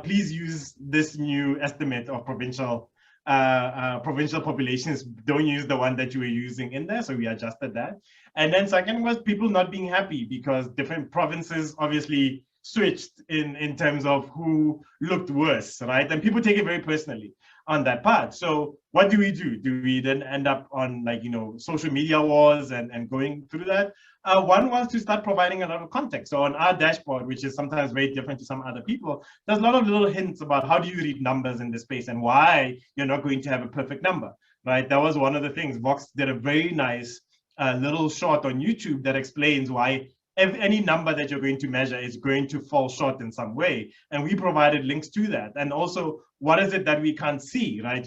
please use this new estimate of provincial populations. Don't use the one that you were using in there. So we adjusted that. And then second was people not being happy because different provinces obviously switched in terms of who looked worse, right? And people take it very personally on that part. So what do? Do we then end up on social media wars and going through that? One was to start providing a lot of context. So on our dashboard, which is sometimes very different to some other people, there's a lot of little hints about how do you read numbers in this space and why you're not going to have a perfect number, right? That was one of the things. Vox did a very nice little short on YouTube that explains why any number that you're going to measure is going to fall short in some way. And we provided links to that. And also, what is it that we can't see, right?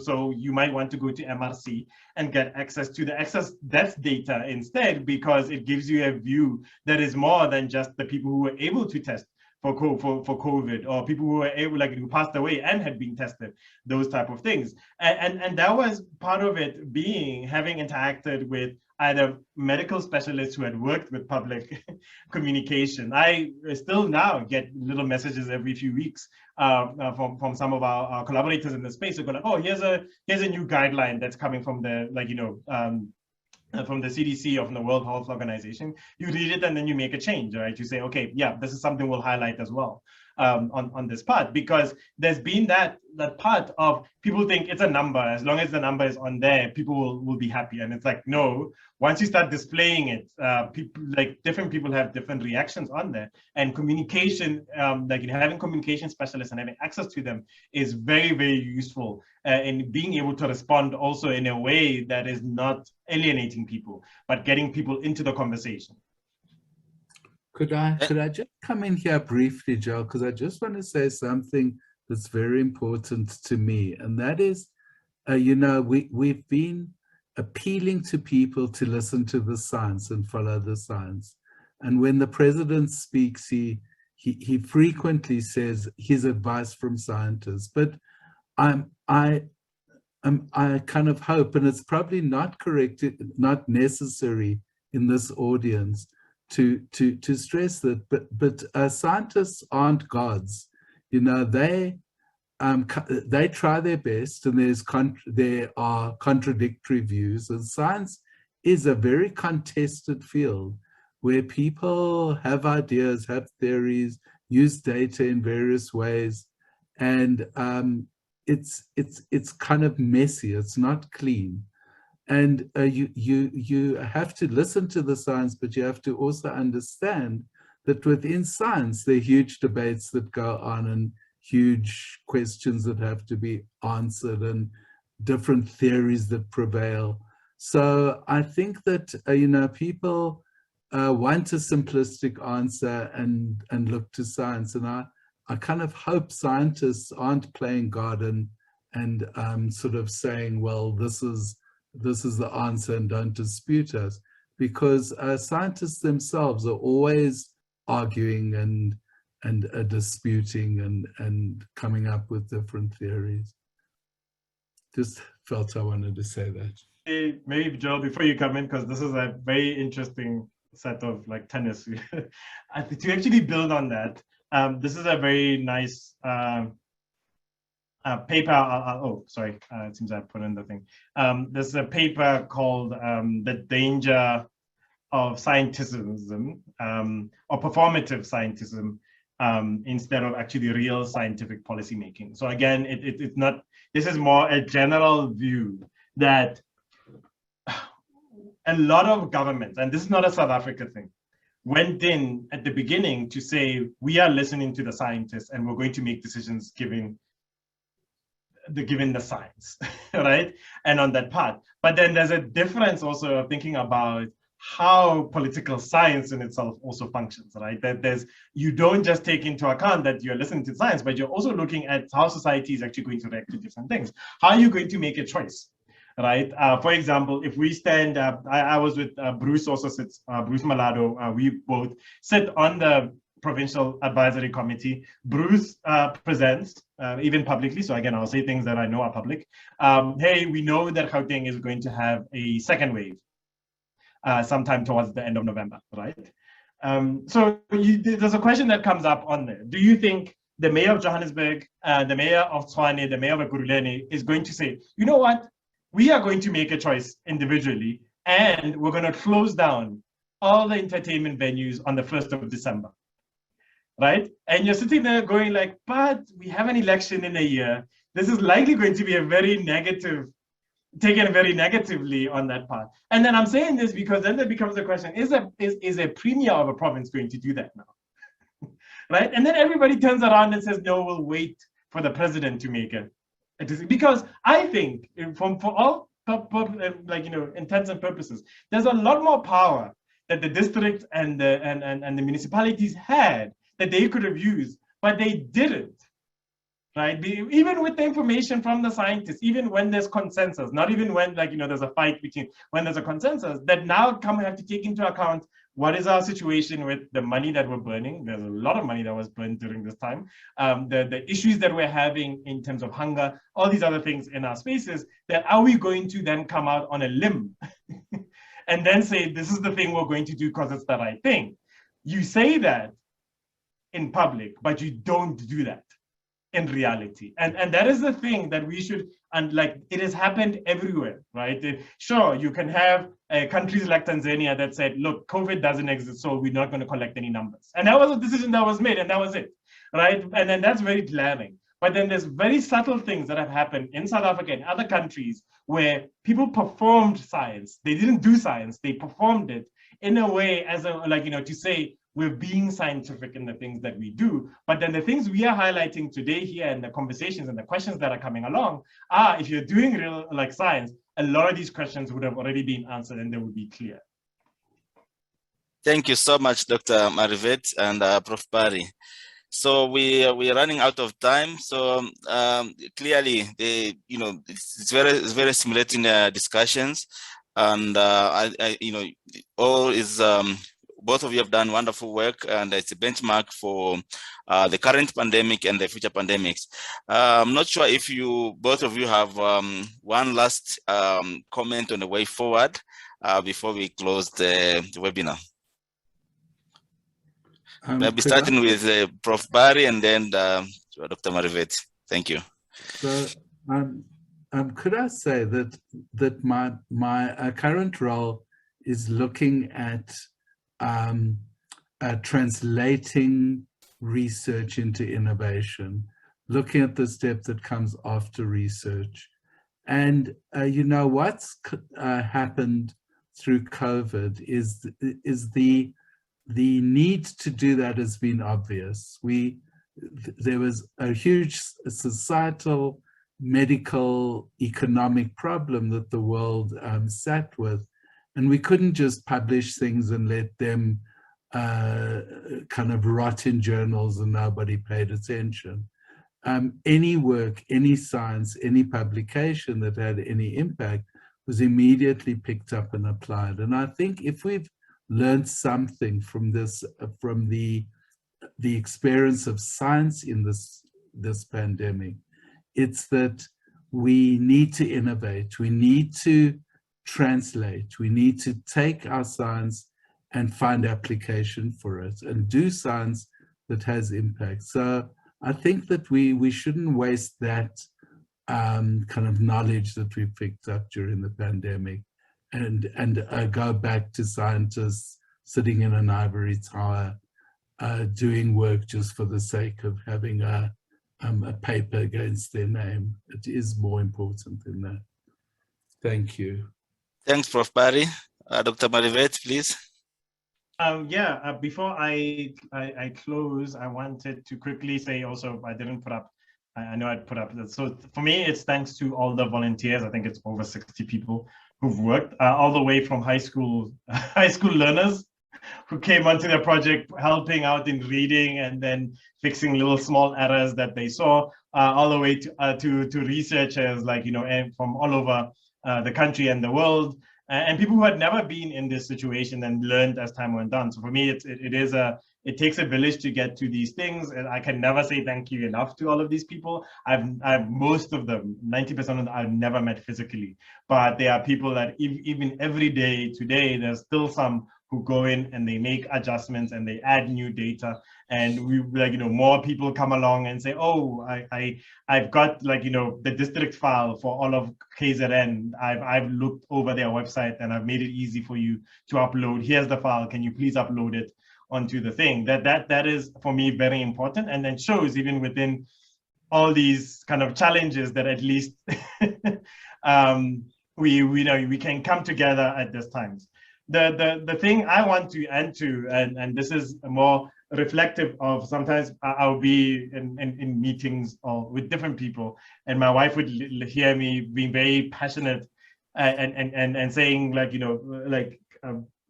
So you might want to go to MRC and get access to the excess death data instead, because it gives you a view that is more than just the people who were able to test for COVID, or people who were able, who passed away and had been tested, those type of things. And that was part of it, having interacted with either medical specialists who had worked with public communication. I still now get little messages every few weeks from some of our collaborators in the space who go like, oh, here's a new guideline that's coming from the from the CDC or from the World Health Organization. You read it and then you make a change, right? You say, okay, yeah, this is something we'll highlight as well. on this part, because there's been that part of people think it's a number. As long as the number is on there, people will be happy. And it's like, no, once you start displaying it, different people have different reactions on there. And communication, having communication specialists and having access to them is very, very useful in being able to respond also in a way that is not alienating people, but getting people into the conversation. Could I just come in here briefly, Joe, because I just want to say something that's very important to me, and that is, we've been appealing to people to listen to the science and follow the science. And when the president speaks, he frequently says his advice from scientists. But I kind of hope, and it's probably not correct, not necessary in this audience, to stress that, but scientists aren't gods. They try their best, and there are contradictory views, and science is a very contested field where people have ideas, have theories, use data in various ways, and it's kind of messy. It's not clean. And you have to listen to the science, but you have to also understand that within science, there are huge debates that go on and huge questions that have to be answered and different theories that prevail. So I think that, people want a simplistic answer and look to science. And I kind of hope scientists aren't playing God and sort of saying, well, this is the answer and don't dispute us, because scientists themselves are always arguing and disputing and coming up with different theories. Just felt I wanted to say that. Maybe, Joel, before you come in, because this is a very interesting set of tennis. To actually build on that, this is a very nice paper. It seems I put in the thing. There's a paper called The Danger of Scientism, or Performative Scientism, instead of actually real scientific policy making. So again, it's not, this is more a general view that a lot of governments, and this is not a South Africa thing, went in at the beginning to say, we are listening to the scientists and we're going to make decisions given the science, right? And on that part. But then there's a difference also of thinking about how political science in itself also functions, right? That you don't just take into account that you're listening to science, but you're also looking at how society is actually going to react to different things. How are you going to make a choice, right? For example, if we stand up, I was with Bruce, also sits, Bruce Malado, we both sit on the Provincial Advisory Committee. Bruce presents, even publicly, so again, I'll say things that I know are public. Hey, we know that Gauteng is going to have a second wave sometime towards the end of November, right? So there's a question that comes up on there. Do you think the mayor of Johannesburg, the mayor of Tshwane, the mayor of Ekurhuleni is going to say, you know what, we are going to make a choice individually, and we're going to close down all the entertainment venues on the 1st of December, right? And you're sitting there going like, but we have an election in a year. This is likely going to be a very negative, taken very negatively on that part. And then I'm saying this because then there becomes the question, is a premier of a province going to do that now? Right? And then everybody turns around and says, no, we'll wait for the president to make a decision. Because I think for all intents and purposes, there's a lot more power that the district and the municipalities had that they could have used, but they didn't. Right? Even with the information from the scientists, even when there's consensus, not even when there's a fight between, when there's a consensus, that now have to take into account what is our situation with the money that we're burning. There's a lot of money that was burned during this time. The issues that we're having in terms of hunger, all these other things in our spaces, that are we going to then come out on a limb and then say, this is the thing we're going to do because it's the right thing? You say that in public, but you don't do that in reality. And that is the thing that we should, and it has happened everywhere, right? Sure, you can have countries like Tanzania that said, look, COVID doesn't exist, so we're not going to collect any numbers. And that was a decision that was made, and that was it, right? And then that's very glaring. But then there's very subtle things that have happened in South Africa and other countries where people performed science. They didn't do science, they performed it in a way as a, like, to say we're being scientific in the things that we do. But then the things we are highlighting today here and the conversations and the questions that are coming along are, if you're doing real science, a lot of these questions would have already been answered and they would be clear. Thank you so much, Dr. Marivate and Prof. Barry. So we are running out of time. So clearly, it's very stimulating discussions, and all is both of you have done wonderful work, and it's a benchmark for the current pandemic and the future pandemics. I'm not sure if both of you have one last comment on the way forward before we close the webinar. Maybe starting with Prof. Barry and then Dr. Marivate. Thank you. So, could I say that my current role is looking at translating research into innovation, looking at the step that comes after research. And what's happened through COVID is the need to do that has been obvious. There was a huge societal, medical, economic problem that the world sat with, and we couldn't just publish things and let them kind of rot in journals and nobody paid attention. Any work, any science, any publication that had any impact was immediately picked up and applied. And I think if we've learned something from this, from the experience of science in this pandemic, it's that we need to innovate, we need to translate, we need to take our science and find application for it and do science that has impact. So I think that we shouldn't waste that kind of knowledge that we picked up during the pandemic and go back to scientists sitting in an ivory tower doing work just for the sake of having a paper against their name. It is more important than that. Thank you. Thanks, Prof. Barry. Dr. Marivate, please. Before I close, I wanted to quickly say also, I didn't put up, I know I'd put up, so for me, it's thanks to all the volunteers. I think it's over 60 people who've worked all the way from high school learners who came onto the project, helping out in reading and then fixing little small errors that they saw, all the way to researchers from all over the country and the world, and people who had never been in this situation and learned as time went on. So for me, it takes a village to get to these things, and I can never say thank you enough to all of these people. I've most of them, 90% of them, I've never met physically, but there are people that even every day today, there's still some who go in and they make adjustments and they add new data, and we more people come along and say, oh, I've got the district file for all of KZN. I've looked over their website and I've made it easy for you to upload. Here's the file, can you please upload it onto the thing? That is for me very important, and then shows even within all these kind of challenges that at least we can come together at this times. The thing I want to end to, and this is more reflective of, sometimes I'll be in meetings or with different people, and my wife would hear me being very passionate and saying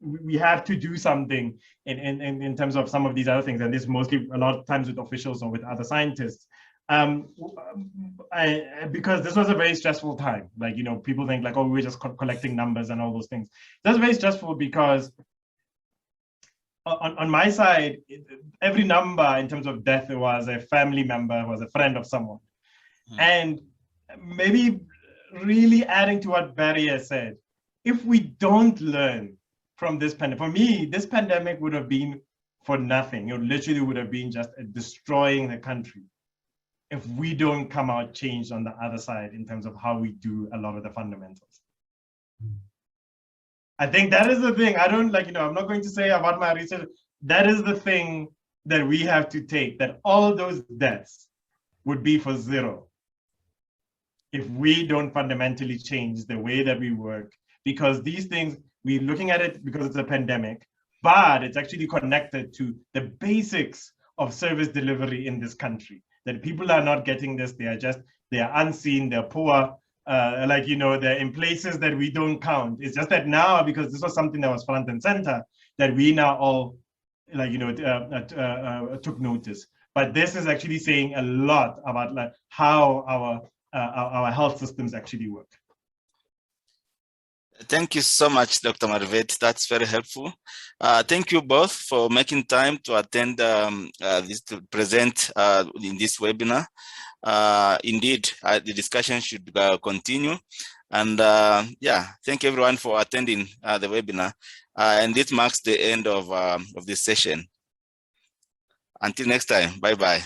we have to do something in terms of some of these other things, and this mostly a lot of times with officials or with other scientists. Because this was a very stressful time. People think oh, we're just collecting numbers and all those things. That's very stressful because on my side, every number in terms of death was a family member, was a friend of someone. And maybe really adding to what Barry has said, if we don't learn from this pandemic, for me, this pandemic would have been for nothing. It literally would have been just destroying the country if we don't come out changed on the other side in terms of how we do a lot of the fundamentals. I think that is the thing. I don't I'm not going to say about my research. That is the thing that we have to take, that all those deaths would be for zero if we don't fundamentally change the way that we work. Because these things, we're looking at it because it's a pandemic, but it's actually connected to the basics of service delivery in this country. That people are not getting this, they are unseen, they're poor, like, you know, they're in places that we don't count. It's just that now, because this was something that was front and center, that we now all, like, you know, took notice. But this is actually saying a lot about like how our health systems actually work. Thank you so much, Dr. Marivate. That's very helpful. Thank you both for making time to attend to present in this webinar. Indeed, the discussion should continue. And yeah, thank everyone for attending the webinar. And this marks the end of this session. Until next time, bye-bye.